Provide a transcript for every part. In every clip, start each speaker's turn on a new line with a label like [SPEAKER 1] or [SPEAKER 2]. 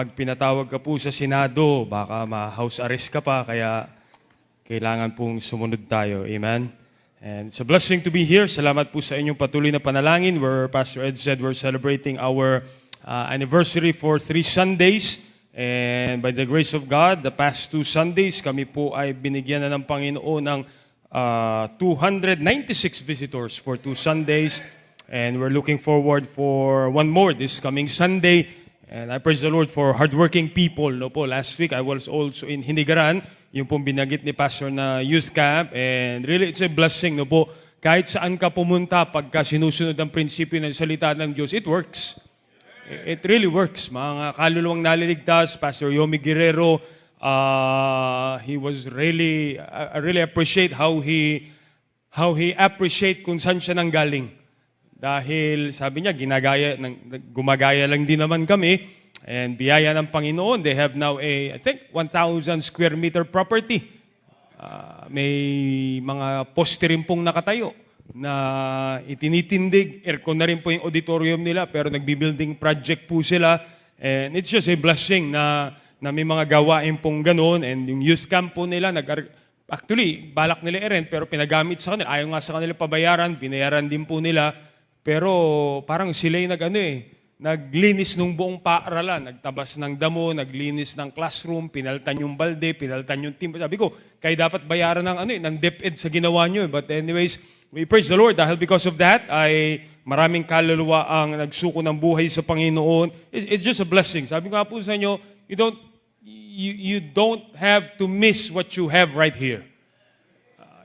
[SPEAKER 1] pag pinatawag ka po sa Senado, baka ma-house arrest ka pa, kaya kailangan pong sumunod tayo. Amen? And it's a blessing to be here. Salamat po sa inyong patuloy na panalangin where Pastor Ed said we're celebrating our anniversary for 3 Sundays. And by the grace of God, the past 2 Sundays, kami po ay binigyan na ng Panginoon ng 296 visitors for 2 Sundays. And we're looking forward for one more this coming Sunday. And I praise the Lord for hardworking people. No po, last week I was also in Hinigaran, yung pong binagit ni Pastor na youth camp. And really, it's a blessing. No po, kahit saan ka pumunta, pagka sinusunod ang prinsipyo ng salita ng Diyos, it works. It really works. Mga kaluluwang naliligtas, Pastor Yomi Guerrero, he was really, I really appreciate how he appreciate kung saan siya nanggaling. Dahil sabi niya, gumagaya lang din naman kami. And biyaya ng Panginoon, they have now I think, 1,000 square meter property. May mga poste rin pong nakatayo na itinitindig. Aircon na rin po yung auditorium nila, pero nagbi-building project po sila. And it's just a blessing na may mga gawain pong ganun. And yung youth camp po nila, actually, balak nila i-rent, pero pinagamit sa kanila. Ayaw nga sa kanila pabayaran, binayaran din po nila. Pero parang sila'y naglinis ng buong paaralan. Nagtabas ng damo, naglinis ng classroom, pinaltan yung balde, pinaltan yung timba. Sabi ko, kayo dapat bayaran ng DepEd sa ginawa nyo. But anyways, we praise the Lord dahil because of that, ay maraming kaluluwa ang nagsuko ng buhay sa Panginoon. It's just a blessing. Sabi ko nga po sa inyo, you don't have to miss what you have right here.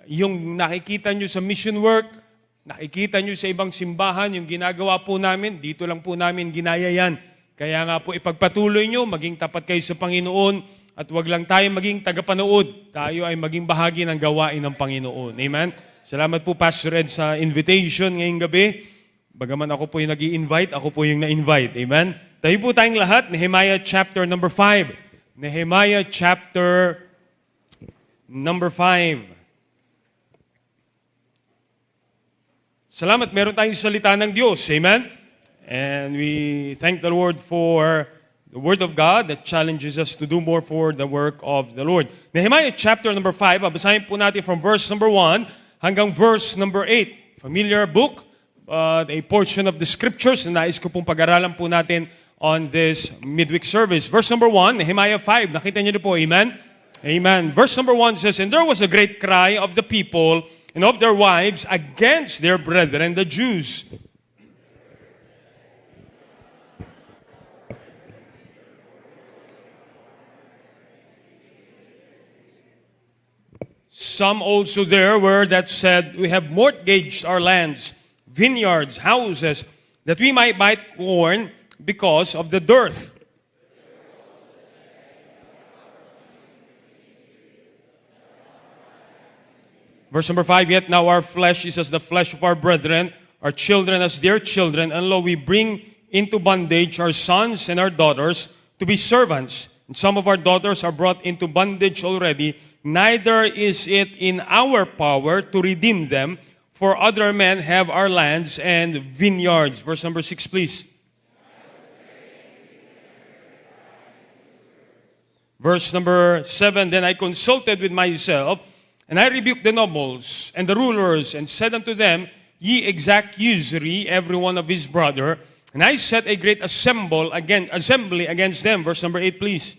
[SPEAKER 1] Yung nakikita nyo sa mission work, nakikita nyo sa ibang simbahan, yung ginagawa po namin, dito lang po namin ginaya yan. Kaya nga po ipagpatuloy nyo, maging tapat kayo sa Panginoon, at wag lang tayo maging tagapanood. Tayo ay maging bahagi ng gawain ng Panginoon. Amen? Salamat po, Pastor Ed, sa invitation ngayong gabi. Bagaman ako po yung nag-i-invite, ako po yung na-invite. Amen? Tayo po tayong lahat, Nehemiah chapter number 5. Nehemiah chapter number 5. Salamat, meron tayong salita ng Diyos. Amen? And we thank the Lord for the Word of God that challenges us to do more for the work of the Lord. Nehemiah chapter number 5, babasahin po natin from verse number 1 hanggang verse number 8. Familiar book, but a portion of the scriptures na nais ko pong pag-aralan po natin on this midweek service. Verse number 1, Nehemiah 5. Nakita niyo po, amen? Amen. Verse number 1 says, "And there was a great cry of the people and of their wives against their brethren, the Jews. Some also there were that said, We have mortgaged our lands, vineyards, houses, that we might buy corn because of the dearth. Verse number 5, Yet now our flesh is as the flesh of our brethren, our children as their children, and lo, we bring into bondage our sons and our daughters to be servants. And some of our daughters are brought into bondage already, neither is it in our power to redeem them, for other men have our lands and vineyards." Verse number 6, please. Verse number 7, "Then I consulted with myself, and I rebuked the nobles and the rulers, and said unto them, Ye exact usury, every one of his brother. And I set a great assembly against them." Verse number 8, please.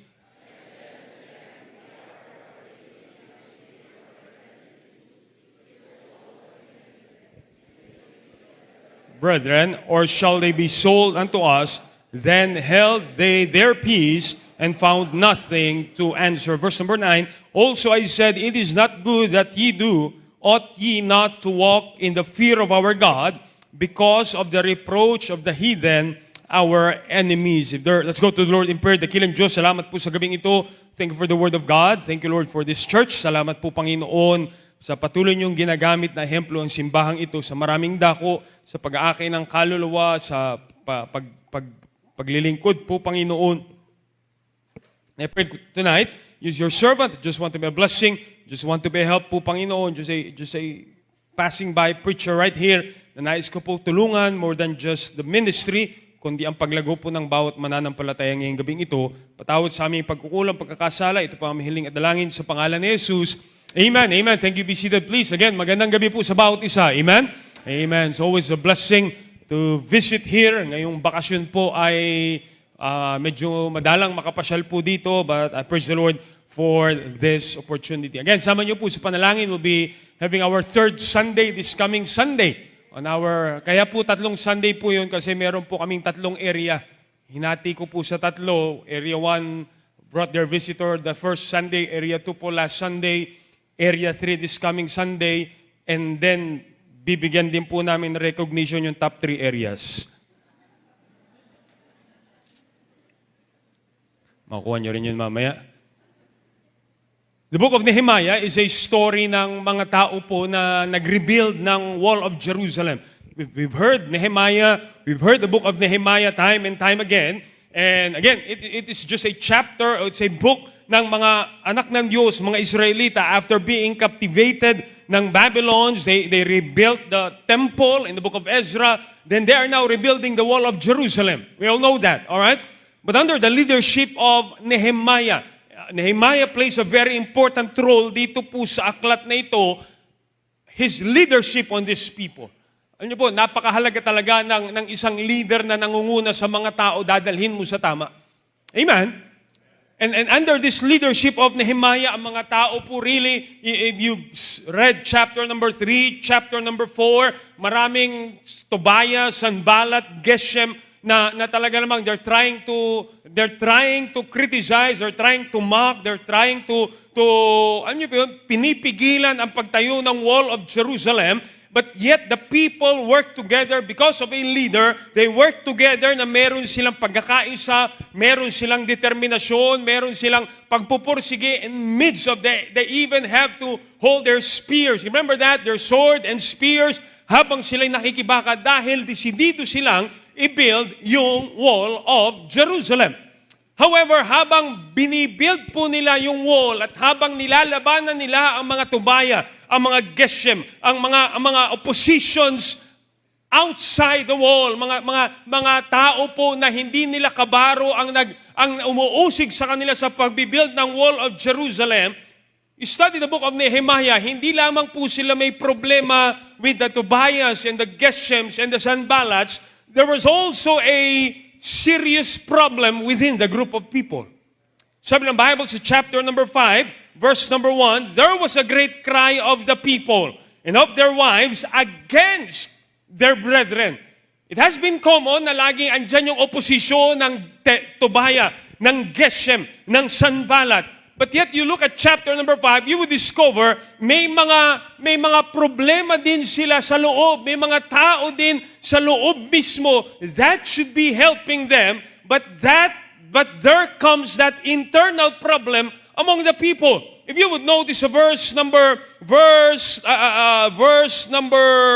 [SPEAKER 1] "Brethren, or shall they be sold unto us? Then held they their peace, and found nothing to answer." Verse number 9, "Also I said, It is not good that ye do. Ought ye not to walk in the fear of our God, because of the reproach of the heathen, our enemies." Let's go to the Lord in prayer. Dakilang Diyos, salamat po sa gabing ito. Thank you for the Word of God. Thank you, Lord, for this church. Salamat po, Panginoon, sa patuloy niyong ginagamit na ehemplo ang simbahang ito sa maraming dako, sa pag-aakay ng kaluluwa, sa paglilingkod po, Panginoon. I pray tonight, use your servant, just want to be a blessing, just want to be a help po, Panginoon, just a passing by preacher right here, na nais ko po tulungan more than just the ministry, kundi ang paglago po ng bawat mananampalataya ngayong gabing ito. Patawad sa aming pagkukulang, pagkakasala. Ito po ang hiling at dalangin sa pangalan ni Jesus. Amen, amen. Thank you. Be seated, please. Again, magandang gabi po sa bawat isa. Amen, amen. It's always a blessing to visit here. Ngayong bakasyon po ay medyo madalang makapasyal po dito, but I praise the Lord for this opportunity. Again, sama niyo po sa panalangin. We'll be having our third Sunday this coming Sunday. Kaya po 3 Sunday po yun kasi meron po kaming 3 area. Hinati ko po sa 3. Area 1 brought their visitor the first Sunday. Area 2 po last Sunday. Area 3 this coming Sunday. And then, bibigyan din po namin recognition yung top 3 areas. Makuha nyo rin yun mamaya. The book of Nehemiah is a story ng mga tao po na nag-rebuild ng Wall of Jerusalem. We've heard Nehemiah, we've heard the book of Nehemiah time and time again. And again, it is just a chapter, it's a book ng mga anak ng Diyos, mga Israelita, after being captivated ng Babylons, they rebuilt the temple in the book of Ezra. Then they are now rebuilding the Wall of Jerusalem. We all know that, all right? But under the leadership of Nehemiah, Nehemiah plays a very important role dito po sa aklat na ito, his leadership on these people. Alam niyo po, napakahalaga talaga ng isang leader na nangunguna sa mga tao, dadalhin mo sa tama. Amen? And under this leadership of Nehemiah, ang mga tao po really, if you read chapter number 3, chapter number 4, maraming Tobiah, Sanballat, Geshem, na talaga namang they're trying to criticize, they're trying to mock, they're trying to ano niyo po yun, pinipigilan ang pagtayo ng Wall of Jerusalem, but yet the people work together because of a leader. They work together na meron silang pagkakaisa, meron silang determinasyon, meron silang pagpupursige in midst of they even have to hold their spears. Remember that? Their sword and spears habang sila'y nakikibaka dahil desidido silang i-build yung Wall of Jerusalem. However, habang binibuild po nila yung wall at habang nilalabanan nila ang mga Tobiah, ang mga Geshem, ang mga oppositions outside the wall, mga tao po na hindi nila kabaro ang umuusig sa kanila sa pagbibuild ng Wall of Jerusalem, study the book of Nehemiah, hindi lamang po sila may problema with the Tobiahs and the Geshems and the Sanballats, there was also a serious problem within the group of people. Sabi ng Bible sa chapter number 5, verse number 1, there was a great cry of the people and of their wives against their brethren. It has been common na laging andyan yung oposisyon ng Tobiah, ng Geshem, ng Sanballat. But yet you look at chapter number 5, you would discover may mga problema din sila sa loob, may mga tao din sa loob mismo that should be helping them, but there comes that internal problem among the people. If you would notice verse number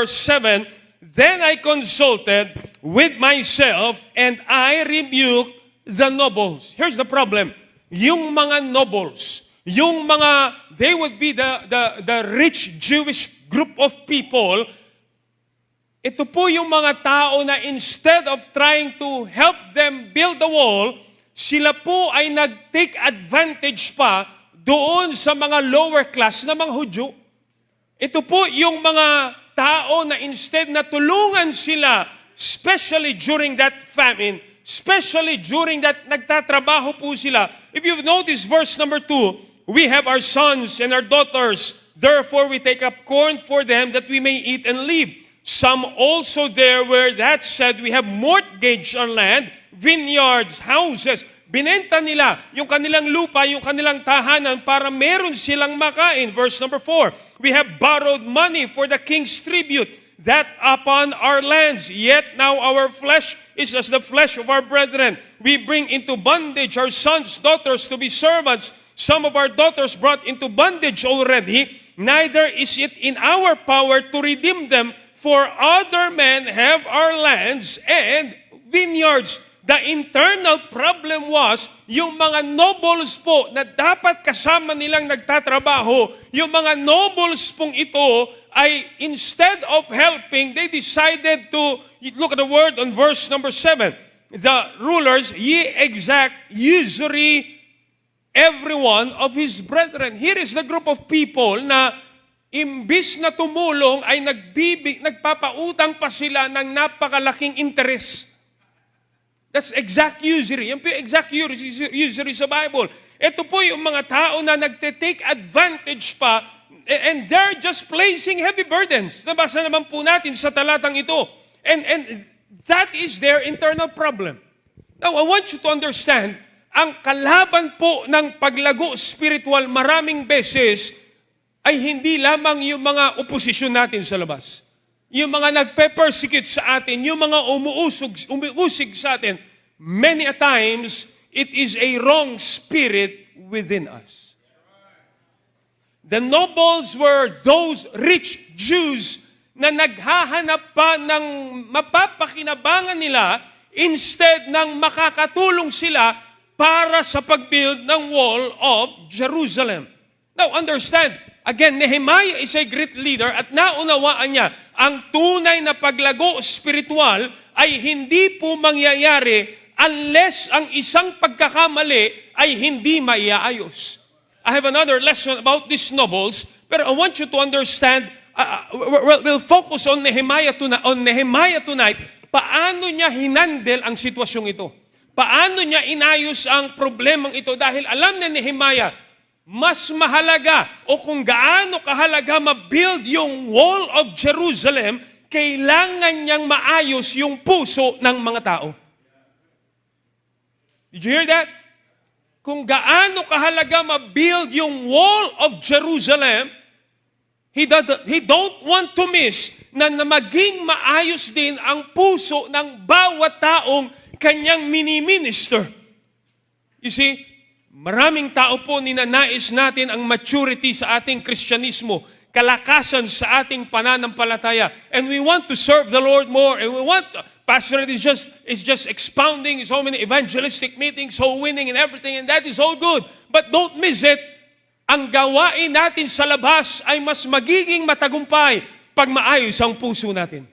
[SPEAKER 1] 7, then I consulted with myself and I rebuked the nobles. Here's the problem. Yung mga nobles, they would be the rich Jewish group of people. Ito po yung mga tao na instead of trying to help them build the wall, sila po ay nag-take advantage pa doon sa mga lower class na mga Hudyo. Ito po yung mga tao na instead na tulungan sila, especially during that famine, especially during that nagtatrabaho po sila. If you've noticed verse number 2, we have our sons and our daughters, therefore we take up corn for them that we may eat and live. Some also there where that said, we have mortgage on land, vineyards, houses. Binenta nila yung kanilang lupa, yung kanilang tahanan para meron silang makain. Verse number 4, we have borrowed money for the king's tribute, that upon our lands, yet now our flesh is as the flesh of our brethren. We bring into bondage our sons, daughters to be servants. Some of our daughters brought into bondage already. Neither is it in our power to redeem them, for other men have our lands and vineyards. The internal problem was, yung mga nobles po na dapat kasama nilang nagtatrabaho, yung mga nobles pong ito ay instead of helping, they decided to, look at the word on verse number 7, the rulers, ye exact usury every one of his brethren. Here is the group of people na imbis na tumulong ay nagpapautang pa sila ng napakalaking interest. That's exact usury. Yan po yung exact usury sa Bible. Ito po yung mga tao na nagte-take advantage pa and they're just placing heavy burdens. Nabasa naman po natin sa talatang ito. And that is their internal problem. Now, I want you to understand, ang kalaban po ng paglago spiritual maraming beses ay hindi lamang yung mga oposisyon natin sa labas. Yung mga nagpe-persecute sa atin, yung mga umuusig sa atin, many a times, it is a wrong spirit within us. The nobles were those rich Jews na naghahanap pa ng mapapakinabangan nila instead ng makakatulong sila para sa pag-build ng wall of Jerusalem. Now, understand, again, Nehemiah is a great leader at naunawaan niya ang tunay na paglago spiritual ay hindi po mangyayari unless ang isang pagkakamali ay hindi maiaayos. I have another lesson about these nobles, pero I want you to understand, we'll focus on Nehemiah tonight, paano niya hinandle ang sitwasyong ito. Paano niya inayos ang problemang ito dahil alam ni Nehemiah, mas mahalaga o kung gaano kahalaga ma-build yung wall of Jerusalem, kailangan niyang maayos yung puso ng mga tao. Did you hear that? Kung gaano kahalaga ma-build yung wall of Jerusalem, he don't want to miss na maging maayos din ang puso ng bawat taong kanyang mini-minister. You see, maraming tao po ninanais natin ang maturity sa ating Kristyanismo, kalakasan sa ating pananampalataya. And we want to serve the Lord more. And we want, Pastor is just expounding so many evangelistic meetings, so winning and everything, and that is all good. But don't miss it, ang gawain natin sa labas ay mas magiging matagumpay pag maayos ang puso natin.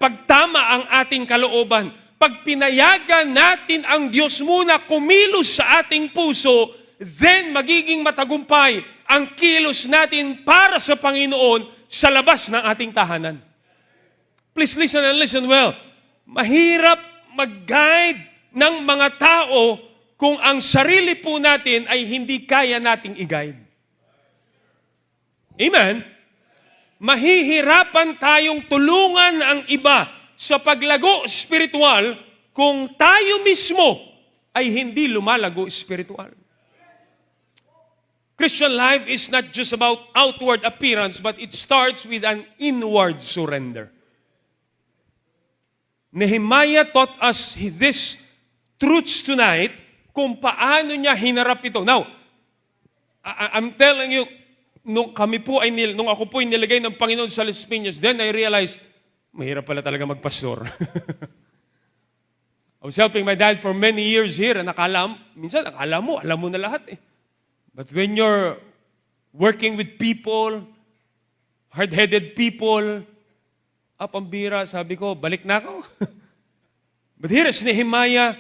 [SPEAKER 1] Pag tama ang ating kalooban, pag pinayagan natin ang Diyos muna kumilos sa ating puso, then magiging matagumpay ang kilos natin para sa Panginoon sa labas ng ating tahanan. Please listen and listen well. Mahirap mag-guide ng mga tao kung ang sarili po natin ay hindi kaya nating i-guide. Amen? Mahihirapan tayong tulungan ang iba sa paglago spiritual kung tayo mismo ay hindi lumalago spiritual. Christian life is not just about outward appearance, but it starts with an inward surrender. Nehemiah taught us these truths tonight kung paano niya hinarap ito. Now, I'm telling you, nung ako po ay nilagay ng Panginoon sa Las Piñas, then I realized, mahirap pala talaga magpastor. I was helping my dad for many years here, and minsan alam mo na lahat eh. But when you're working with people, hard-headed people, pambira, sabi ko, balik na ako. But here is Nehemiah,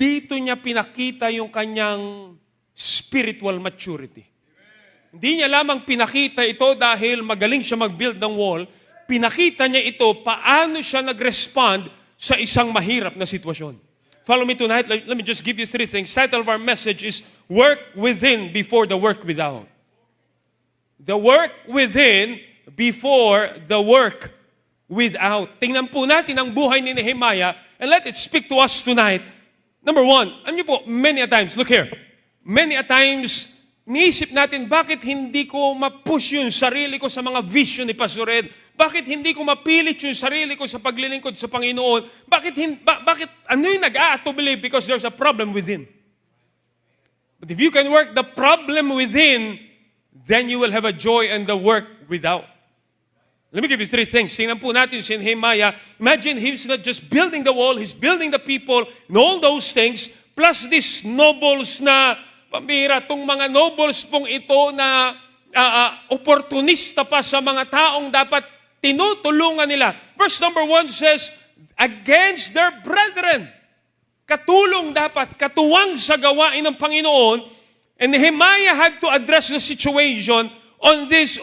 [SPEAKER 1] dito niya pinakita yung kanyang spiritual maturity. Hindi niya lamang pinakita ito dahil magaling siya mag-build ng wall, pinakita niya ito paano siya nag-respond sa isang mahirap na sitwasyon. Follow me tonight. Let me just give you 3 things. Title of our message is Work Within Before the Work Without. The work within before the work without. Tingnan po natin ang buhay ni Nehemiah and let it speak to us tonight. Number 1, alam niyo po, many a times, look here, many a times, niisip natin, bakit hindi ko ma-push yung sarili ko sa mga vision ni Pastor Ed? Bakit hindi ko mapilit yung sarili ko sa paglilingkod sa Panginoon? Bakit ano yung nag-aatubili? Because there's a problem within. But if you can work the problem within, then you will have a joy and the work without. Let me give you 3 things. Tingnan po natin si Nehemiah. Imagine he's not just building the wall, he's building the people and all those things, plus these nobles na pambira, itong mga nobles pong ito na oportunista pa sa mga taong dapat tinutulungan nila. Verse number 1 says, against their brethren.
[SPEAKER 2] katulong dapat, katuwang sa gawain ng Panginoon. And Nehemiah had to address the situation on this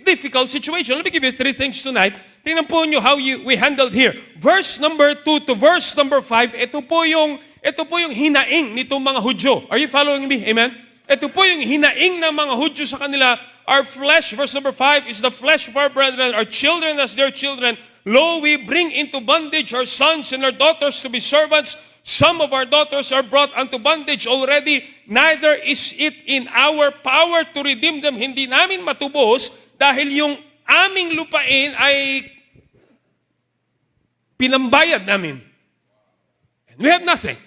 [SPEAKER 2] difficult situation. Let me give you 3 things tonight. Tingnan po nyo how we handled here. Verse number 2 to verse number 5, ito po yung hinaing nitong mga Hudyo. Are you following me? Amen? Ito po yung hinaing ng mga Hudyo sa kanila. Our flesh, verse number 5, is the flesh of our brethren, our children as their children. Lo, we bring into bondage our sons and our daughters to be servants. Some of our daughters are brought unto bondage already. Neither is it in our power to redeem them. Hindi namin matubos dahil yung aming lupain ay pinambayad namin. And we have nothing.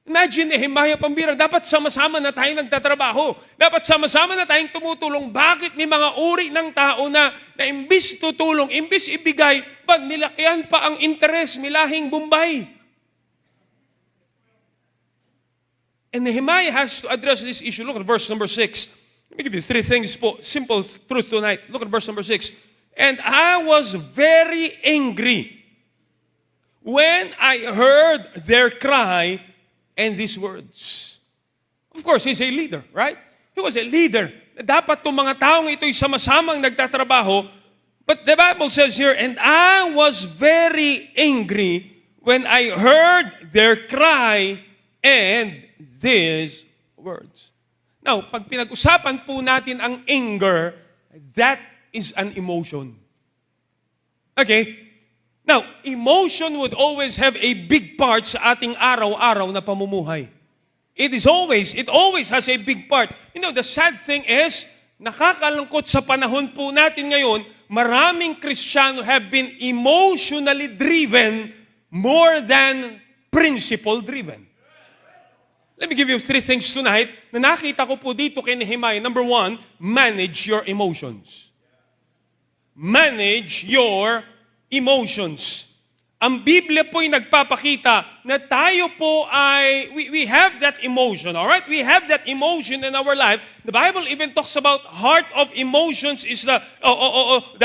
[SPEAKER 2] Imagine, Nehemiah, pambira, dapat sama-sama na tayong nagtatrabaho. Dapat sama-sama na tayong tumutulong. Bakit may mga uri ng tao na imbis tutulong, imbis ibigay, ba nilakihan pa ang interes, milahing Bombay? And Nehemiah has to address this issue. Look at verse number 6. Let me give you 3 things, simple truth tonight. Look at verse number 6. And I was very angry when I heard their cry and these words. Of course, he's a leader, right? He was a leader. Dapat itong mga taong ito'y sama-samang nagtatrabaho. But the Bible says here, and I was very angry when I heard their cry and these words. Now, pag pinag-usapan po natin ang anger, that is an emotion. Okay? Now, emotion would always have a big part sa ating araw-araw na pamumuhay. It always has a big part. You know, the sad thing is, nakakalungkot sa panahon po natin ngayon, maraming Kristiyano have been emotionally driven more than principle-driven. Let me give you 3 things tonight na nakita ko po dito kay Nehemiah. Number 1, manage your emotions. Manage your emotions. Ang Biblia po'y nagpapakita na tayo po ay, we have that emotion, all right? We have that emotion in our life. The Bible even talks about heart of emotions is the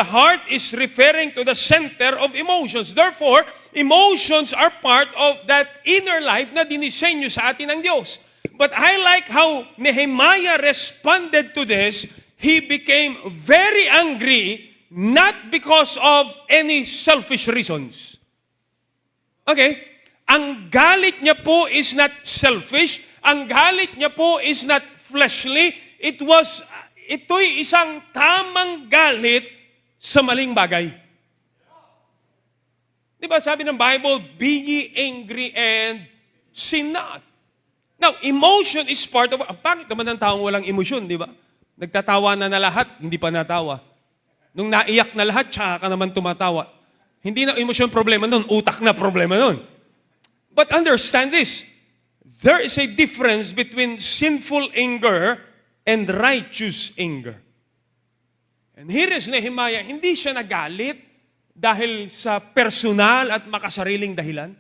[SPEAKER 2] heart is referring to the center of emotions. Therefore, emotions are part of that inner life na dinisenyo sa atin ng Diyos. But I like how Nehemiah responded to this. He became very angry, not because of any selfish reasons. Okay? Ang galit niya po is not selfish. Ang galit niya po is not fleshly. Ito'y isang tamang galit sa maling bagay. Di ba sabi ng Bible, be ye angry and sin not. Now, emotion is part of, ang pangit naman ng taong walang emosyon, di ba? Nagtatawa na lahat, hindi pa natawa. Nung naiyak na lahat, tsaka ka naman tumatawa. Hindi na emosyon problema nun, utak na problema nun. But understand this, there is a difference between sinful anger and righteous anger. And here is Nehemiah, hindi siya nagalit dahil sa personal at makasariling dahilan.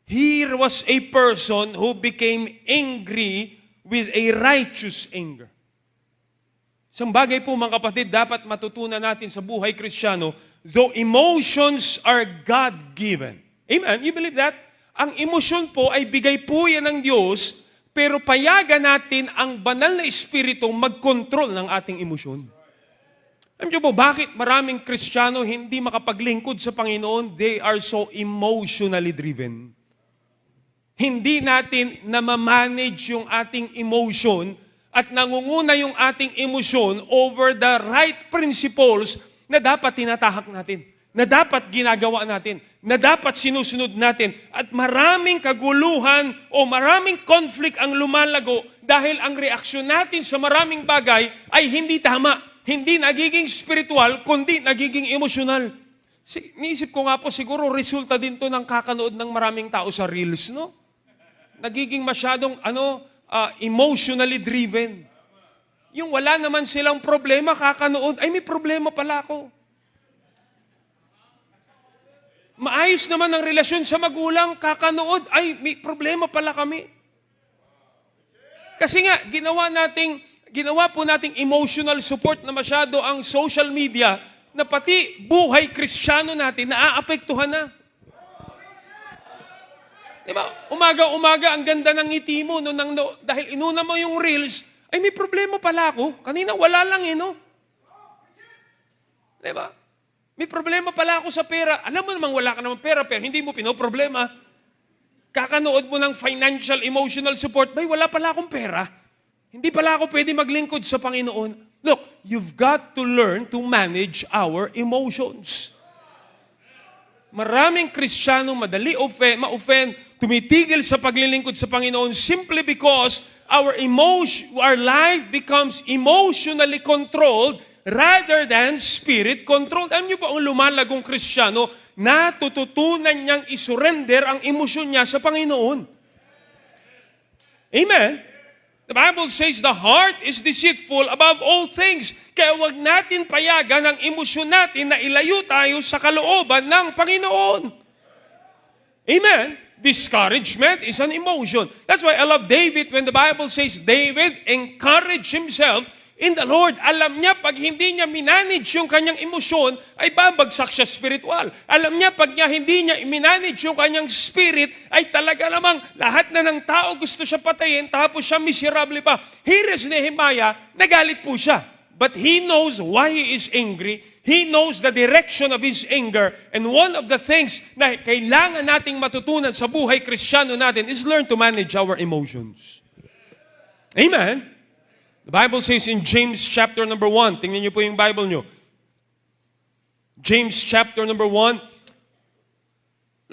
[SPEAKER 2] Here was a person who became angry with a righteous anger. Isang bagay po mga kapatid, dapat matutunan natin sa buhay Kristiyano, though emotions are God-given. Amen? You believe that? Ang emosyon po ay bigay po yan ng Diyos, pero payagan natin ang banal na Espiritu mag-control ng ating emosyon. Alam niyo po, bakit maraming Kristiyano hindi makapaglingkod sa Panginoon? They are so emotionally driven. Hindi natin namamanage yung ating emotion at nangunguna yung ating emosyon over the right principles na dapat tinatahak natin, na dapat ginagawa natin, na dapat sinusunod natin. At maraming kaguluhan o maraming conflict ang lumalago dahil ang reaksyon natin sa maraming bagay ay hindi tama. Hindi nagiging spiritual, kundi nagiging emosyonal. Niisip ko nga po, siguro resulta din to ng kakanood ng maraming tao sa Reels, no? Nagiging masyadong, emotionally driven. Yung wala naman silang problema, kakanood, ay may problema pala ako. Maayos naman ang relasyon sa magulang, kakanood, ay may problema pala kami. Kasi nga, ginawa po nating emotional support na masyado ang social media na pati buhay Kristiyano natin naaapektuhan na. Di ba? Umaga-umaga, ang ganda ng ngiti mo. Dahil inuna mo yung reels, ay may problema pala ako. Kanina wala lang no? Di ba? May problema pala ako sa pera. Alam mo namang wala ka namang pera, pero hindi mo pinoproblema. Kakanood mo ng financial, emotional support, bay, wala pala akong pera. Hindi pala ako pwede maglingkod sa Panginoon. Look, you've got to learn to manage our emotions. Maraming Kristiyano ma-offend, tumitigil sa paglilingkod sa Panginoon simply because our life becomes emotionally controlled rather than spirit-controlled. Alam niyo po, ang lumalagong Kristiyano, natututunan niyang isurrender ang emosyon niya sa Panginoon. Amen? The Bible says the heart is deceitful above all things. Kaya wag natin payagan ang emosyon natin na ilayo tayo sa kalooban ng Panginoon. Amen? Discouragement is an emotion. That's why I love David when the Bible says David encouraged himself in the Lord. Alam niya, pag hindi niya minanage yung kanyang emosyon, ay babagsak siya spiritual. Alam niya, pag hindi niya minanage yung kanyang spirit, ay talaga namang lahat na ng tao gusto siya patayin, tapos siya miserable pa. Here is Nehemiah, nagalit po siya. But he knows why he is angry. He knows the direction of his anger. And one of the things na kailangan nating matutunan sa buhay Kristiyano natin is learn to manage our emotions. Amen? The Bible says in James chapter number 1, tingnan niyo po yung Bible niyo. James chapter number 1,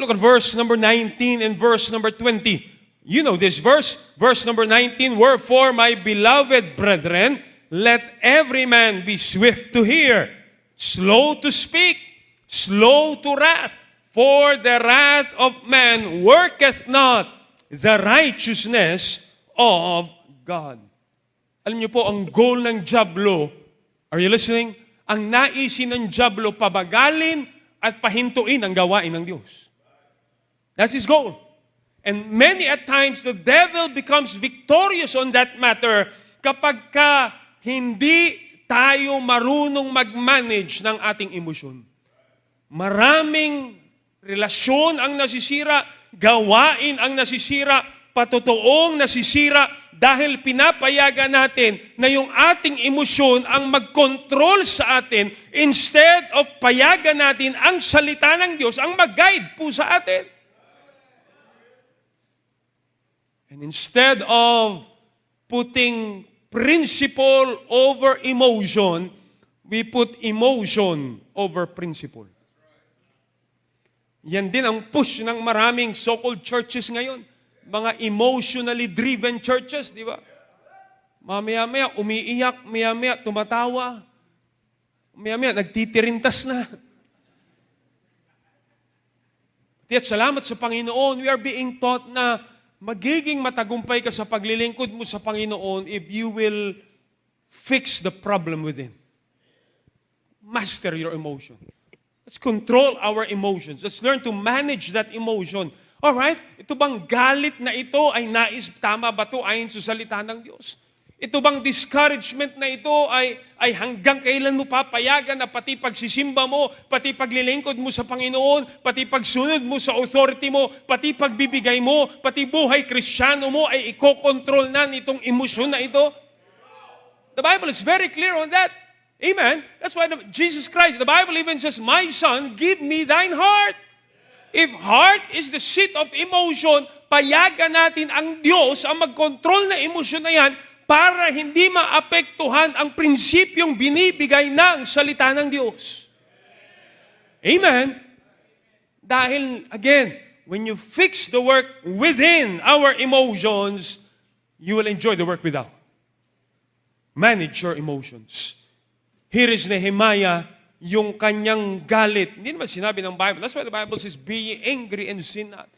[SPEAKER 2] look at verse number 19 and verse number 20. You know this verse, verse number 19, wherefore, my beloved brethren, let every man be swift to hear, slow to speak, slow to wrath, for the wrath of man worketh not the righteousness of God. Alam niyo po, ang goal ng dyablo, are you listening? Ang naisin ng dyablo, pabagalin at pahintuin ang gawain ng Diyos. That's his goal. And many at times, the devil becomes victorious on that matter kapag hindi tayo marunong mag-manage ng ating emosyon. Maraming relasyon ang nasisira, gawain ang nasisira, patotoong nasisira, dahil pinapayagan natin na yung ating emosyon ang mag-control sa atin instead of payagan natin ang salita ng Diyos ang mag-guide po sa atin. And instead of putting principle over emotion, we put emotion over principle. Yan din ang push ng maraming so-called churches ngayon. Mga emotionally driven churches, di ba? Maya-maya, umiiyak, maya-maya, tumatawa. Maya-maya, nagtitirintas na. At salamat sa Panginoon, we are being taught na magiging matagumpay ka sa paglilingkod mo sa Panginoon if you will fix the problem within. Master your emotion. Let's control our emotions. Let's learn to manage that emotion. Alright? Ito bang galit na ito ay tama ba ito ayon sa salita ng Diyos? Ito bang discouragement na ito ay hanggang kailan mo papayagan na pati pagsisimba mo, pati paglilingkod mo sa Panginoon, pati pagsunod mo sa authority mo, pati pagbibigay mo, pati buhay Kristiyano mo ay ikokontrol na nitong emosyon na ito? The Bible is very clear on that. Amen? That's why Jesus Christ, the Bible even says, my son, give me thine heart. If heart is the seat of emotion, payagan natin ang Diyos ang mag-control na emosyon na yan para hindi maapektuhan ang prinsipyong binibigay ng salita ng Diyos. Amen? Dahil, again, when you fix the work within our emotions, you will enjoy the work without. Manage your emotions. Here is Nehemiah, yung kanyang galit. Hindi naman sinabi ng Bible. That's why the Bible says, be ye angry and sin not.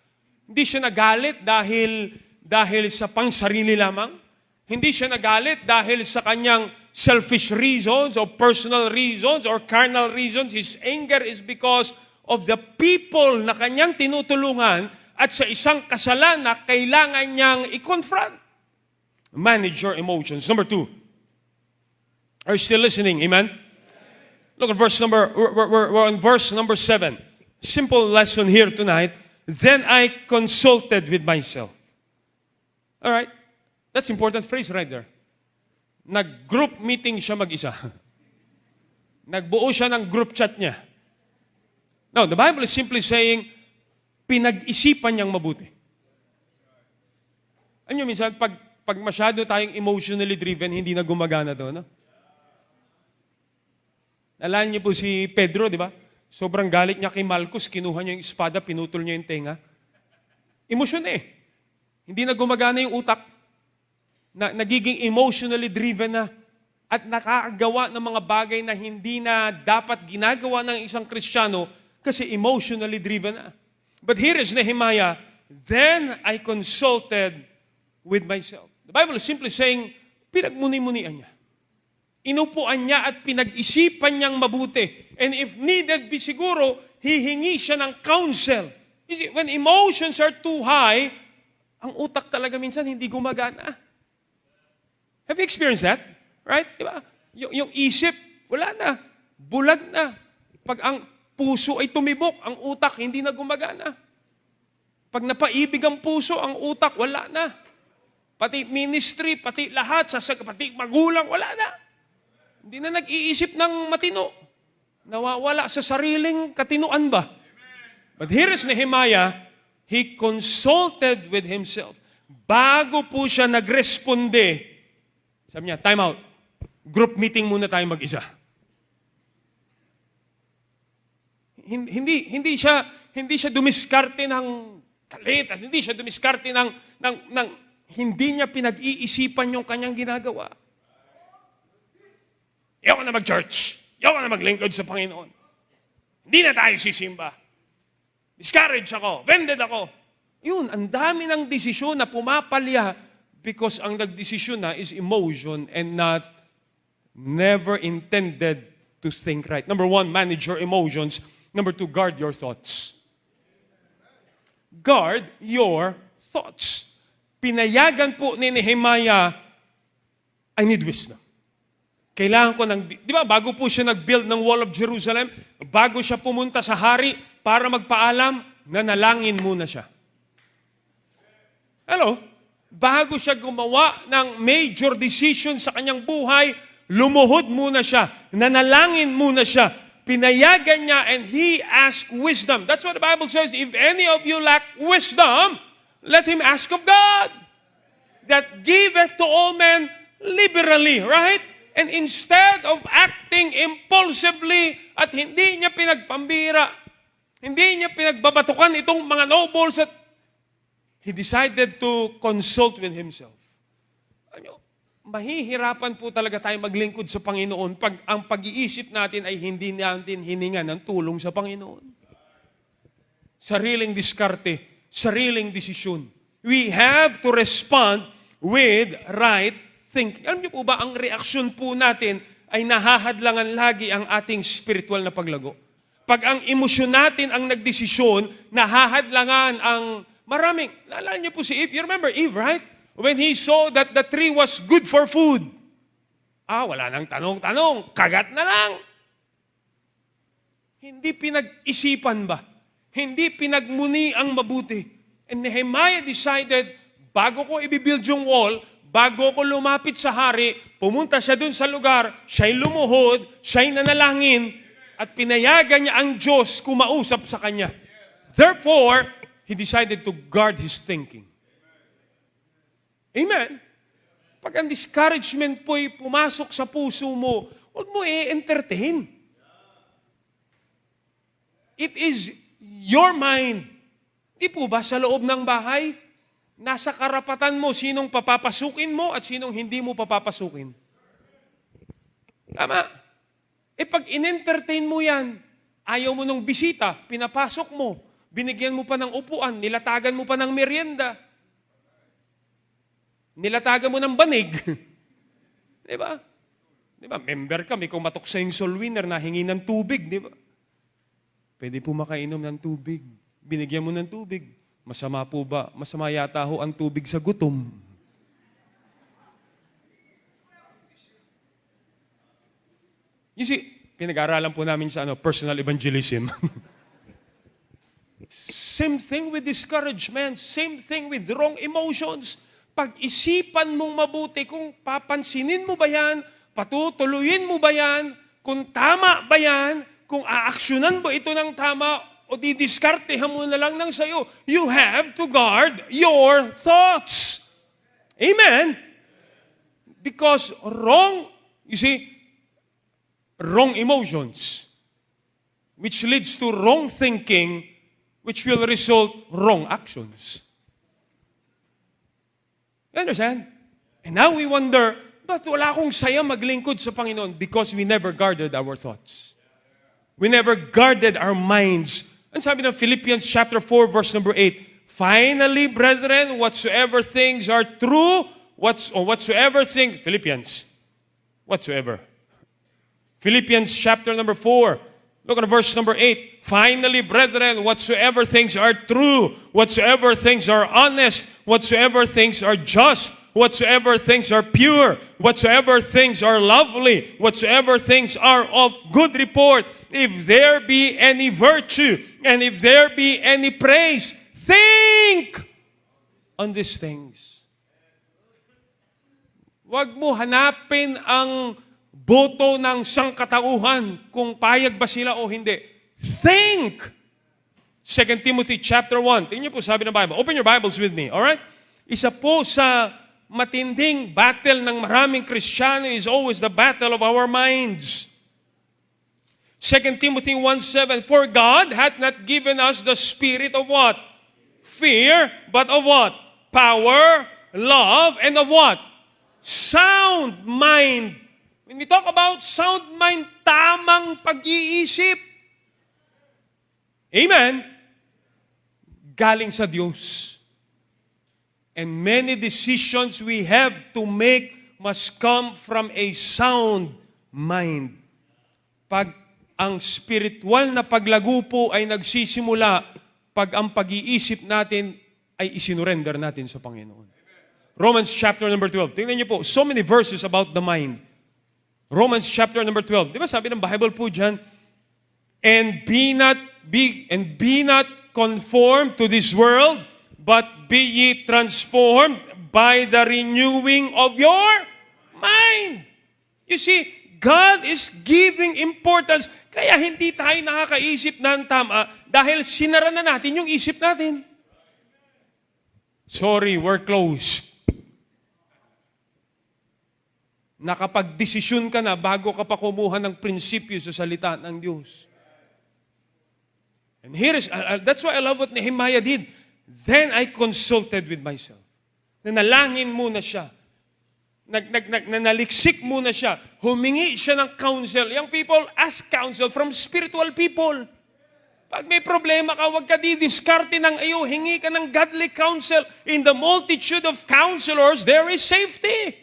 [SPEAKER 2] Hindi siya nagalit dahil sa pangsarili lamang. Hindi siya nagalit dahil sa kanyang selfish reasons or personal reasons or carnal reasons. His anger is because of the people na kanyang tinutulungan at sa isang kasalan na kailangan niyang i-confront. Manage your emotions. Number 2. Are you still listening? Amen? Look at we're on verse number 7. Simple lesson here tonight. then I consulted with myself. All right? That's important phrase right there. Nag-group meeting siya mag-isa. Nagbuo siya ng group chat niya. Now, the Bible is simply saying, pinag-isipan niyang mabuti. Ano yun, minsan, pag masyado tayong emotionally driven, hindi na gumagana doon, no? Nalala niyo po si Pedro, di ba? Sobrang galit niya kay Malchus, kinuha niya yung espada, pinutol niya yung tenga. Emosyon eh. Hindi na gumagana yung utak. Nagiging emotionally driven na at nakakagawa ng mga bagay na hindi na dapat ginagawa ng isang Kristiyano kasi emotionally driven na. But here is Nehemiah, then I consulted with myself. The Bible is simply saying, pinagmuni-munian niya. Inupuan niya at pinag-isipan niyang mabuti. And if needed be siguro, hihingi siya ng counsel. You see, when emotions are too high, ang utak talaga minsan hindi gumagana. Have you experienced that? Right? Diba? Yung isip, wala na. Bulag na. Pag ang puso ay tumibok, ang utak hindi na gumagana. Pag napaibig ang puso, ang utak wala na. Pati ministry, pati lahat, pati magulang, wala na. Hindi na nag-iisip ng matino. Nawawala sa sariling katinuan ba? But here is Nehemiah, he consulted with himself. Bago po siya nagresponde, sabi niya, time out. Group meeting muna tayo mag-isa. Hindi siya dumiskarte ng galit at hindi siya dumiskarte ng hindi niya pinag-iisipan yung kanyang ginagawa. Ayaw na mag-church. Ayaw na maglingkod sa Panginoon. Hindi na tayo sisimba. Discouraged ako. Vended ako. Yun, ang dami ng desisyon na pumapalya because ang nagdesisyon na is emotion and never intended to think right. Number 1, manage your emotions. Number 2, guard your thoughts. Guard your thoughts. Pinayagan po ni Nehemiah, I need wisdom. Kailangan ko di ba, bago po siya nag-build ng Wall of Jerusalem, bago siya pumunta sa hari para magpaalam, nanalangin muna siya. Hello? Bago siya gumawa ng major decision sa kanyang buhay, lumuhod muna siya, nanalangin muna siya, pinayagan niya, and he asked wisdom. That's what the Bible says, if any of you lack wisdom, let him ask of God, that giveth to all men liberally, right? And instead of acting impulsively at hindi niya pinagpambira, hindi niya pinagbabatukan itong mga nobles, at he decided to consult with himself. Ano, mahihirapan po talaga tayo maglingkod sa Panginoon pag ang pag-iisip natin ay hindi natin hiningan ng tulong sa Panginoon. Sariling diskarte, sariling desisyon. We have to respond with right thinking. Alam niyo po ba, ang reaksyon po natin ay nahahadlangan lagi ang ating spiritual na paglago. Pag ang emosyon natin ang nagdesisyon, nahahadlangan ang maraming. Naalala niyo po si Eve. You remember Eve, right? When he saw that the tree was good for food. Wala nang tanong-tanong. Kagat na lang. Hindi pinag-isipan ba? Hindi pinagmuni ang mabuti. And Nehemiah decided, bago ko i-build yung wall, bago ko lumapit sa hari, pumunta siya dun sa lugar, siya'y lumuhod, siya'y nanalangin, at pinayagan niya ang Diyos kumausap sa kanya. Therefore, he decided to guard his thinking. Amen? Pag ang discouragement po'y pumasok sa puso mo, huwag mo i-entertain. It is your mind. Di po ba sa loob ng bahay, nasa karapatan mo sinong papapasukin mo at sinong hindi mo papapasukin. Tama. Pag in-entertain mo yan, ayaw mo nung bisita, pinapasok mo, binigyan mo pa ng upuan, nilatagan mo pa ng merienda, nilatagan mo ng banig. Di ba? Di ba? Member ka, may kumatok sa yung soul winner na hingi ng tubig, di ba? Pwede po makainom ng tubig. Binigyan mo ng tubig. Masama po ba? Masama yata ho ang tubig sa gutom. You see, pinag-aaralan po namin sa personal evangelism. Same thing with discouragement. Same thing with wrong emotions. Pag-isipan mong mabuti kung papansinin mo ba yan, patutuloyin mo ba yan, kung tama ba yan, kung aaksyonan ba ito ng tama, o didiskartehan mo na lang ng sayo. You have to guard your thoughts. Amen? Because wrong emotions, which leads to wrong thinking, which will result wrong actions. You understand? And now we wonder, ba't wala akong saya maglingkod sa Panginoon? Because we never guarded our thoughts. We never guarded our minds. Ang sabi ng Philippians chapter 4, verse number 8, finally, brethren, whatsoever things are true, whatsoever things, Philippians chapter number 4, look at verse number 8. Finally, brethren, whatsoever things are true, whatsoever things are honest, whatsoever things are just, whatsoever things are pure, whatsoever things are lovely, whatsoever things are of good report, if there be any virtue, and if there be any praise, think on these things. Huwag mo hanapin ang boto ng sangkatauhan kung payag ba sila o hindi. Think! 2 Timothy chapter 1. Tingnan niyo po sabi ng Bible. Open your Bibles with me, alright? Isa po sa matinding battle ng maraming Kristiyano is always the battle of our minds. 2 Timothy 1:7, for God hath not given us the spirit of what? Fear, but of what? Power, love, and of what? Sound mind. When we talk about sound mind, tamang pag-iisip. Amen? Galing sa Diyos. And many decisions we have to make must come from a sound mind. Pag ang spiritual na paglago po ay nagsisimula pag ang pag-iisip natin ay isinurrender natin sa Panginoon. Romans chapter number 12. Tingnan niyo po, so many verses about the mind. Romans chapter number 12. Di ba sabi ng Bible po dyan, and be not conformed to this world, but be ye transformed by the renewing of your mind. You see, God is giving importance. Kaya hindi tayo nakakaisip ng tama dahil sinara na natin yung isip natin. Sorry, we're closed. Nakapag-desisyon ka na bago ka pa kumuha ng prinsipyo sa salita ng Diyos. And here is, that's why I love what Nehemiah did. Then I consulted with myself. Nanalangin muna siya. Nanaliksik muna siya. Humingi siya ng counsel. Young people, ask counsel from spiritual people. Pag may problema ka, huwag ka didiskarte ng iyo. Hingi ka ng godly counsel. In the multitude of counselors, there is safety.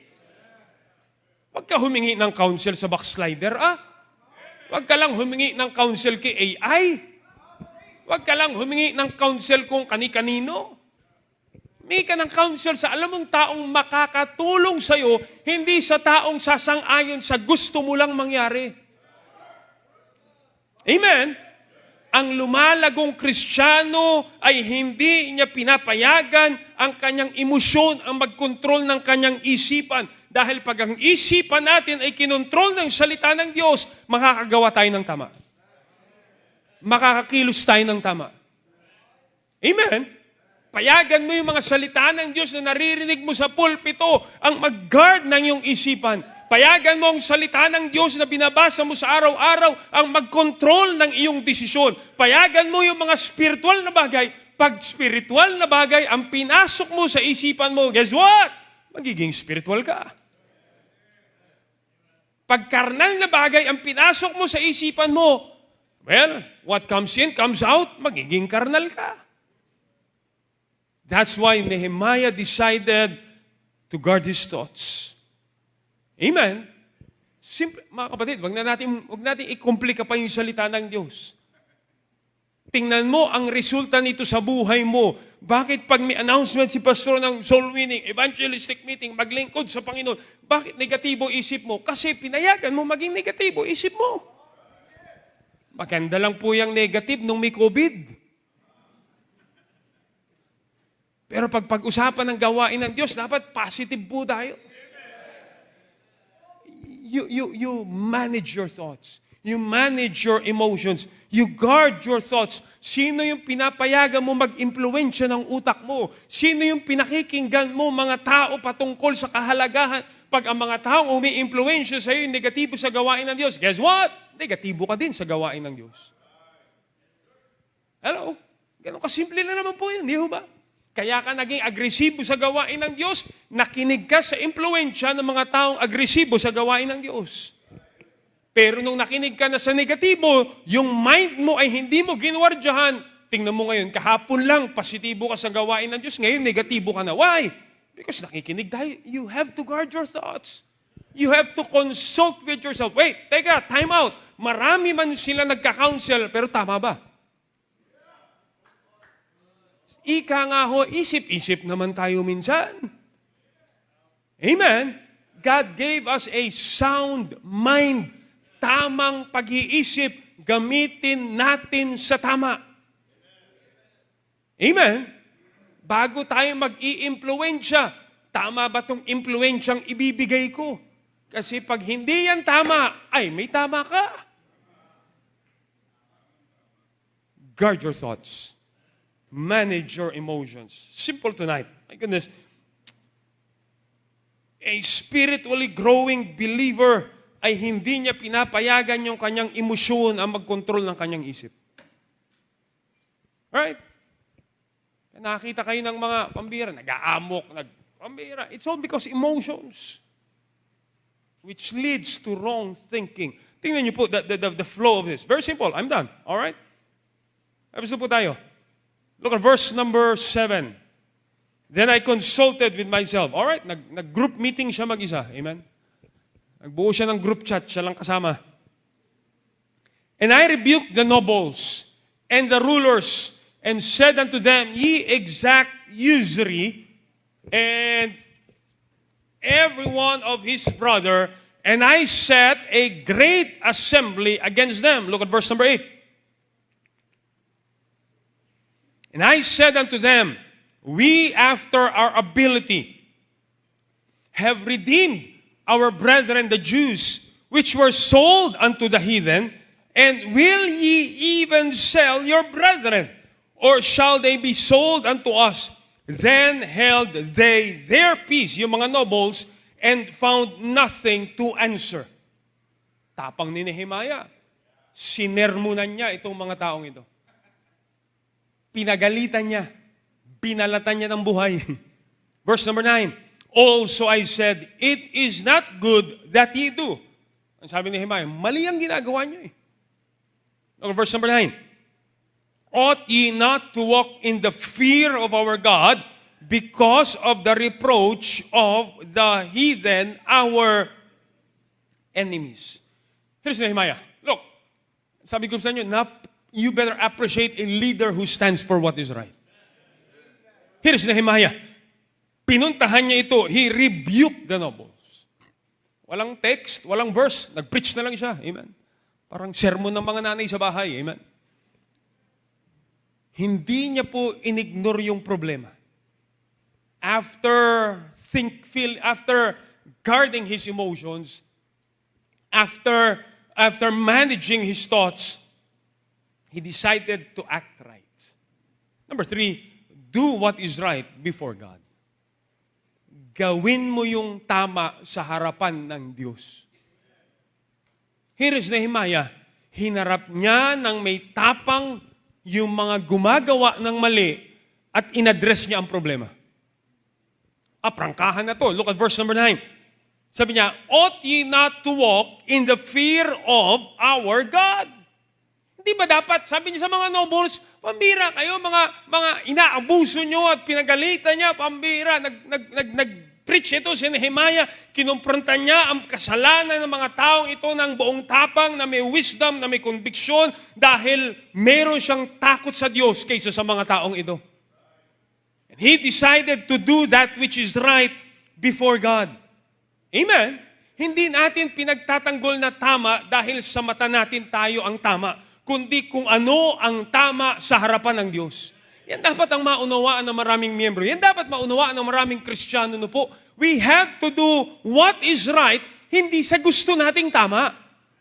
[SPEAKER 2] Huwag ka humingi ng counsel sa backslider, Huwag ka lang humingi ng counsel kay AI. Huwag ka lang humingi ng counsel kung kani-kanino. Humingi ka ng counsel sa alam mong taong makakatulong sa'yo, hindi sa taong sasang-ayon sa gusto mo lang mangyari. Amen? Ang lumalagong Kristiyano ay hindi niya pinapayagan ang kanyang emosyon ang magkontrol ng kanyang isipan. Dahil pag ang isipan natin ay kinontrol ng salita ng Diyos, makakagawa tayo ng tama. Makakakilos tayo ng tama. Amen? Payagan mo yung mga salita ng Diyos na naririnig mo sa pulpito ang mag-guard ng iyong isipan. Payagan mo ang salita ng Diyos na binabasa mo sa araw-araw ang mag-control ng iyong desisyon. Payagan mo yung mga spiritual na bagay. Pag spiritual na bagay ang pinasok mo sa isipan mo, guess what? Magiging spiritual ka. Pag karnal na bagay ang pinasok mo sa isipan mo, well, what comes in, comes out, magiging karnal ka. That's why Nehemiah decided to guard his thoughts. Amen? Simple, mga kapatid, wag natin i-komplika pa yung salita ng Diyos. Tingnan mo ang resulta nito sa buhay mo. Bakit pag may announcement si pastor ng soul winning, evangelistic meeting, maglingkod sa Panginoon, bakit negatibo isip mo? Kasi pinayagan mo maging negatibo isip mo. Maganda lang po yung negative nung may COVID. Pero pag pag-usapan ng gawain ng Diyos, dapat positive po tayo. You manage your thoughts. You manage your emotions. You guard your thoughts. Sino yung pinapayagan mo mag-impluensya ng utak mo? Sino yung pinakikinggan mo mga tao patungkol sa kahalagahan? Pag ang mga taong umi-impluensya sa iyo yung negatibo sa gawain ng Diyos, guess what? Negatibo ka din sa gawain ng Diyos. Hello? Ganun kasimple na naman po yun, di ba? Kaya ka naging agresibo sa gawain ng Diyos, nakinig ka sa impluensya ng mga taong agresibo sa gawain ng Diyos. Pero nung nakinig ka na sa negatibo, yung mind mo ay hindi mo ginwardyahan. Tingnan mo ngayon, kahapon lang, positibo ka sa gawain ng Diyos, ngayon negatibo ka na. Why? Because nakikinig tayo. You have to guard your thoughts. You have to consult with yourself. Wait, teka, time out. Marami man sila nagka-counsel, pero tama ba? Ika nga ho, isip-isip naman tayo minsan. Amen? God gave us a sound mind. Tamang pag-iisip, gamitin natin sa tama. Amen? Bago tayo mag-i-impluensya, tama ba itong impluensyang ibibigay ko? Kasi pag hindi yan tama, ay may tama ka. Guard your thoughts. Manage your emotions. Simple tonight. My goodness. A spiritually growing believer ay hindi niya pinapayagan yung kanyang emosyon ang mag-control ng kanyang isip. Right? Nakita kayo ng mga pambira, nag-aamok, pambira. It's all because emotions. Which leads to wrong thinking. Tingnan niyo po the flow of this. Very simple. I'm done. All right? Tapos po tayo. Look at verse number 7. Then I consulted with myself. All right? Nag-group meeting siya mag-isa. Amen? Nagbuo siya ng group chat. Siya lang kasama. And I rebuked the nobles and the rulers and said unto them, ye exact usury and every one of his brother, and I set a great assembly against them. Look at verse number 8. And I said unto them, we after our ability have redeemed our brethren the Jews, which were sold unto the heathen, and will ye even sell your brethren? Or shall they be sold unto us? Then held they their peace, yung mga nobles, and found nothing to answer. Tapang ni Nehemiah. Sinermunan niya itong mga taong ito. Pinagalitan niya. Binalatan niya ng buhay. Verse number 9. Also I said, it is not good that ye do. Ang sabi ni Nehemiah, mali ang ginagawa niyo eh. Look at verse number 9. Ought ye not to walk in the fear of our God because of the reproach of the heathen, our enemies. Here's Nehemiah. Look, sabi ko sa inyo, you better appreciate a leader who stands for what is right. Here's Nehemiah. Pinuntahan niya ito. He rebuked the nobles. Walang text, walang verse. Nag-preach na lang siya. Amen. Parang sermon ng mga nanay sa bahay. Amen. Hindi niya po inignore yung problema. After guarding his emotions, after managing his thoughts, he decided to act right. Number 3, do what is right before God. Gawin mo yung tama sa harapan ng Diyos. Here is Nehemiah. Hinarap niya ng may tapang yung mga gumagawa ng mali at inaddress niya ang problema. Prangkahan na to. Look at verse number 9. Sabi niya, ought ye not to walk in the fear of our God? Hindi ba dapat, sabi niya sa mga nobles, pambira kayo, mga inaabuso nyo at pinagalitan niya, pambira, nag-preach ito si Nehemiah, kinumpronta niya ang kasalanan ng mga taong ito ng buong tapang, na may wisdom, na may conviction, dahil meron siyang takot sa Diyos kaysa sa mga taong ito. And he decided to do that which is right before God. Amen? Hindi natin pinagtatanggol na tama dahil sa mata natin tayo ang tama, kundi kung ano ang tama sa harapan ng Diyos. Yan dapat ang maunawaan ng maraming miyembro. Yan dapat maunawaan ng maraming Kristiyano no po. We have to do what is right, hindi sa gusto nating tama,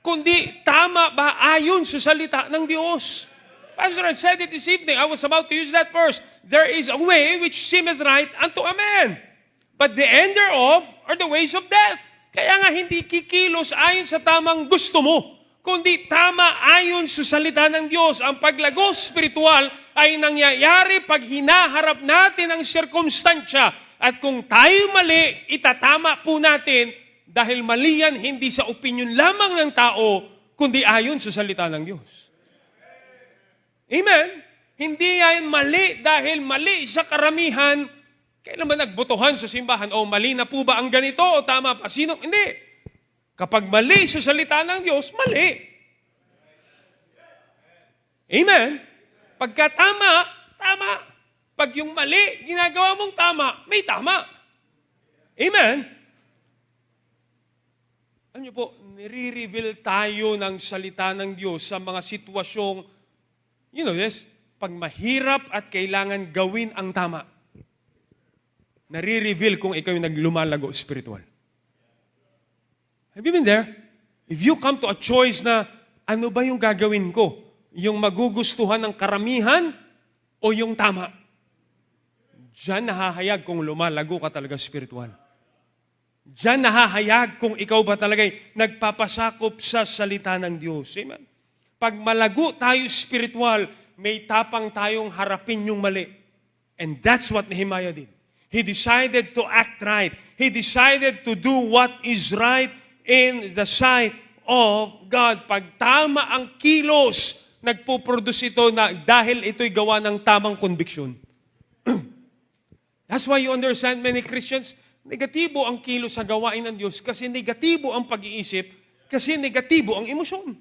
[SPEAKER 2] kundi tama ba ayon sa salita ng Diyos. Pastor, I said it this evening. I was about to use that verse. There is a way which seemeth right unto a man, but the end thereof are the ways of death. Kaya nga hindi kikilos ayon sa tamang gusto mo, kundi tama ayon sa salita ng Diyos. Ang paglago spiritual ay nangyayari pag hinaharap natin ang sirkumstansya. At kung tayo mali, itatama po natin dahil mali yan hindi sa opinion lamang ng tao, kundi ayon sa salita ng Diyos. Amen? Hindi yan mali dahil mali sa karamihan. Kailan ba nagbotohan sa simbahan? O mali na po ba ang ganito o tama pa? Sino? Hindi. Kapag mali sa salita ng Diyos, mali. Amen? Pagka tama, tama. Pag yung mali, ginagawa mong tama, may tama. Amen? Ano niyo po, nire-reveal tayo ng salita ng Diyos sa mga sitwasyong, you know this, pag mahirap at kailangan gawin ang tama, nare-reveal kung ikaw yung naglumalago spiritual. Have you been there? If you come to a choice na, ano ba yung gagawin ko? Yung magugustuhan ng karamihan o yung tama? Diyan nahahayag kung lumalago ka talaga spiritual. Diyan nahahayag kung ikaw ba talaga'y nagpapasakop sa salita ng Diyos. Amen? Pag malago tayo spiritual, may tapang tayong harapin yung mali. And that's what Nehemiah did. He decided to act right. He decided to do what is right in the sight of God. Pag tama ang kilos, nagpo-produce ito na dahil ito'y gawa ng tamang conviction. That's why you understand many Christians, negatibo ang kilos sa gawain ng Diyos kasi negatibo ang pag-iisip, kasi negatibo ang emosyon.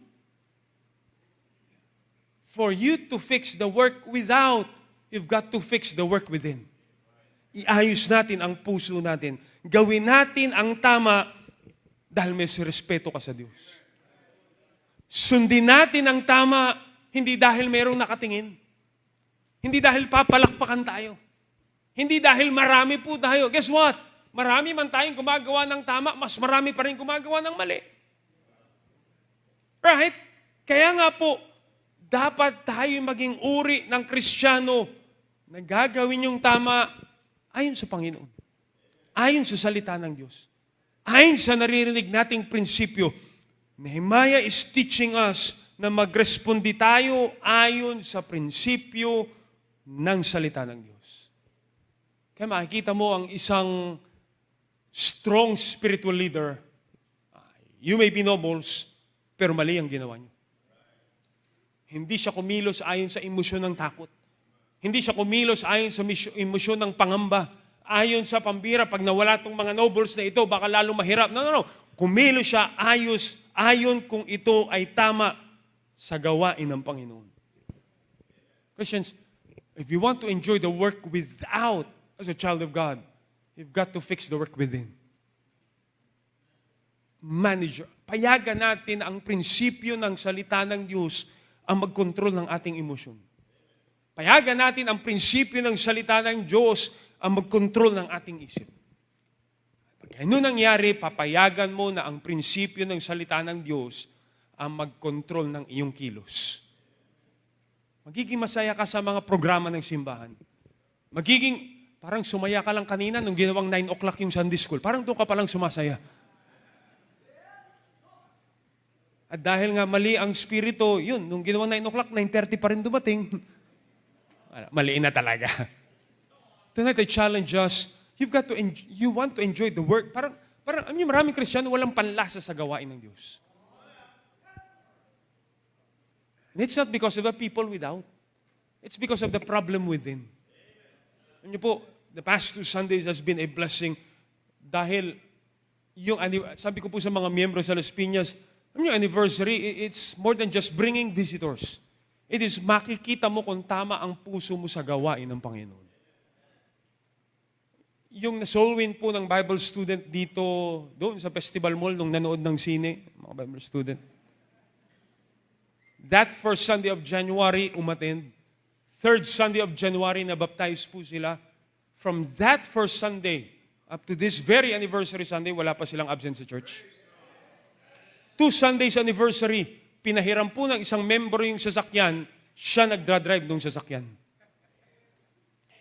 [SPEAKER 2] For you to fix the work without, you've got to fix the work within. Iayos natin ang puso natin. Gawin natin ang tama dahil may respeto ka sa Diyos. Sundin natin ang tama, hindi dahil mayroong nakatingin. Hindi dahil papalakpakan tayo. Hindi dahil marami po tayo. Guess what? Marami man tayong gumagawa ng tama, mas marami pa rin gumagawa ng mali. Right? Kaya nga po, dapat tayo maging uri ng Kristiyano na gagawin yung tama ayon sa Panginoon. Ayon sa salita ng Diyos. Ayon sa naririnig nating prinsipyo. Nehemiah is teaching us na magrespondi tayo ayon sa prinsipyo ng salita ng Diyos. Kaya makikita mo ang isang strong spiritual leader. You may be nobles, pero mali ang ginawa niyo. Hindi siya kumilos ayon sa emosyon ng takot. Hindi siya kumilos ayon sa emosyon ng pangamba. Ayon sa pambira, pag nawala itong mga nobles na ito, baka lalo mahirap. No. Kumilos siya ayon kung ito ay tama sa gawain ng Panginoon. Christians, if you want to enjoy the work without, as a child of God, you've got to fix the work within. Manager. Payagan natin ang prinsipyo ng salita ng Diyos ang mag-control ng ating emosyon. Payagan natin ang prinsipyo ng salita ng Diyos ang mag-control ng ating isip. Pag ano nangyari, papayagan mo na ang prinsipyo ng salita ng Diyos ang mag-control ng iyong kilos. Magiging masaya ka sa mga programa ng simbahan. Parang sumaya ka lang kanina nung ginawang 9 o'clock yung Sunday school. Parang doon ka palang sumasaya. At dahil nga mali ang spirito, yun, nung ginawang 9 o'clock, 9:30 pa rin dumating. Maliin na talaga. Tonight I challenge us, you want to enjoy the work. Parang maraming Kristiyano walang panlasa sa gawain ng Diyos. And it's not because of the people without. It's because of the problem within. Ano po, the past 2 Sundays has been a blessing dahil sabi ko po sa mga miyembro sa Las Piñas, yung anniversary, it's more than just bringing visitors. It is makikita mo kung tama ang puso mo sa gawain ng Panginoon. Yung soul win po ng Bible student dito, doon sa Festival Mall, nung nanood ng sine, mga Bible student. That first Sunday of January, umattend, third Sunday of January, na-baptize po sila. From that first Sunday, up to this very anniversary Sunday, wala pa silang absent sa church. 2 Sundays anniversary, pinahiram po ng isang member yung sasakyan, siya nagdra-drive nung sasakyan.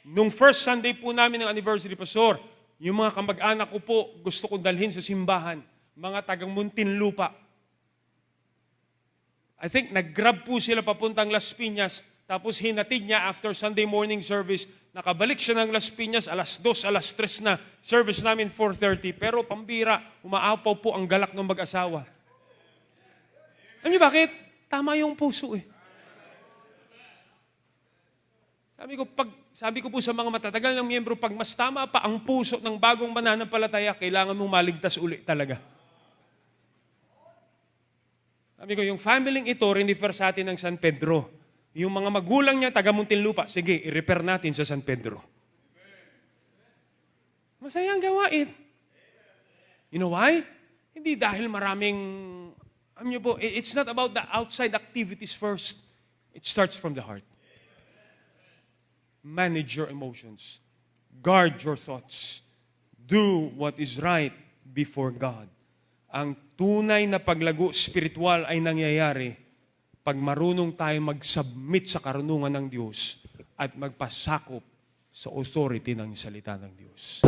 [SPEAKER 2] Nung first Sunday po namin ng anniversary, Pastor, yung mga kamag-anak ko po, gusto kong dalhin sa simbahan, mga tagang Muntinlupa. I think nag-grab po sila papuntang Las Piñas, tapos hinatid niya after Sunday morning service. Nakabalik siya ng Las Piñas, alas 2, alas 3 na. Service namin 4:30. Pero pambira, umaapaw po ang galak ng mag-asawa. Alam niyo bakit? Tama yung puso eh. Sabi ko po sa mga matatagal ng miyembro, pag mas tama pa ang puso ng bagong mananampalataya, kailangan mong maligtas uli talaga. Sabi ko, yung family ito, rinifer sa atin ng San Pedro. Yung mga magulang niya, taga Muntinlupa, sige, i-repair natin sa San Pedro. Masaya ang gawain. You know why? Hindi dahil maraming, alam niyo po, it's not about the outside activities first. It starts from the heart. Manage your emotions. Guard your thoughts. Do what is right before God. Ang tunay na paglago spiritual ay nangyayari pag marunong tayo mag-submit sa karunungan ng Diyos at magpasakop sa authority ng salita ng Diyos.